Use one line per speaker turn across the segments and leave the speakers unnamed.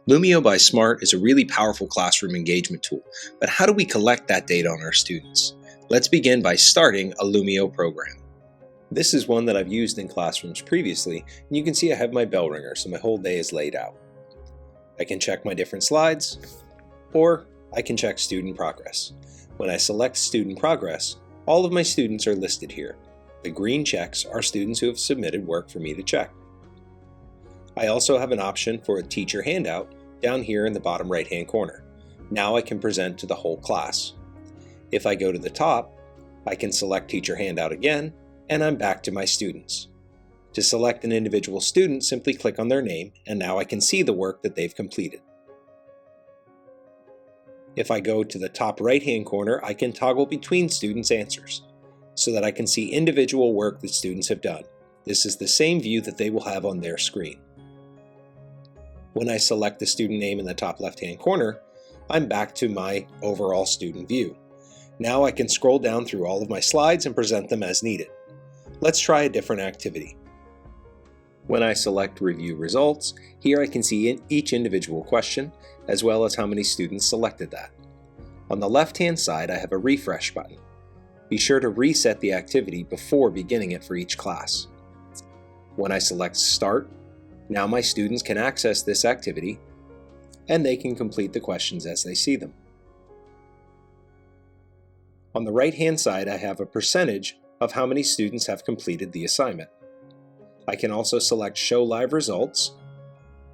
Lumio by Smart is a really powerful classroom engagement tool, but how do we collect that data on our students? Let's begin by starting a Lumio program. This is one that I've used in classrooms previously, and you can see I have my bell ringer, so my whole day is laid out. I can check my different slides, or I can check student progress. When I select student progress, all of my students are listed here. The green checks are students who have submitted work for me to check. I also have an option for a teacher handout down here in the bottom right-hand corner. Now I can present to the whole class. If I go to the top, I can select teacher handout again, and I'm back to my students. To select an individual student, simply click on their name, and now I can see the work that they've completed. If I go to the top right-hand corner, I can toggle between students' answers so that I can see individual work that students have done. This is the same view that they will have on their screen. When I select the student name in the top left-hand corner, I'm back to my overall student view. Now I can scroll down through all of my slides and present them as needed. Let's try a different activity. When I select Review Results, here I can see each individual question, as well as how many students selected that. On the left-hand side, I have a refresh button. Be sure to reset the activity before beginning it for each class. When I select Start, now my students can access this activity, and they can complete the questions as they see them. On the right-hand side, I have a percentage of how many students have completed the assignment. I can also select Show Live Results,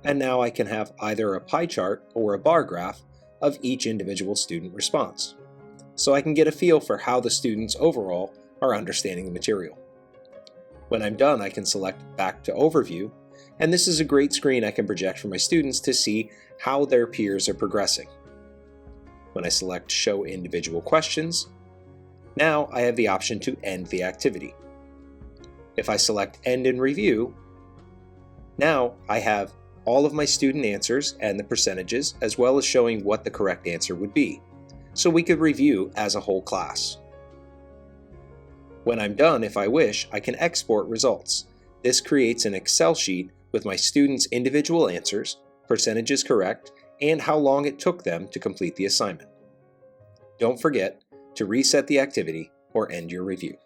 and now I can have either a pie chart or a bar graph of each individual student response, so I can get a feel for how the students overall are understanding the material. When I'm done, I can select Back to Overview, and this is a great screen I can project for my students to see how their peers are progressing. When I select Show Individual Questions, now I have the option to end the activity. If I select End and Review, now I have all of my student answers and the percentages, as well as showing what the correct answer would be, so we could review as a whole class. When I'm done, if I wish, I can export results. This creates an Excel sheet with my students' individual answers, percentages correct, and how long it took them to complete the assignment. Don't forget to reset the activity or end your review.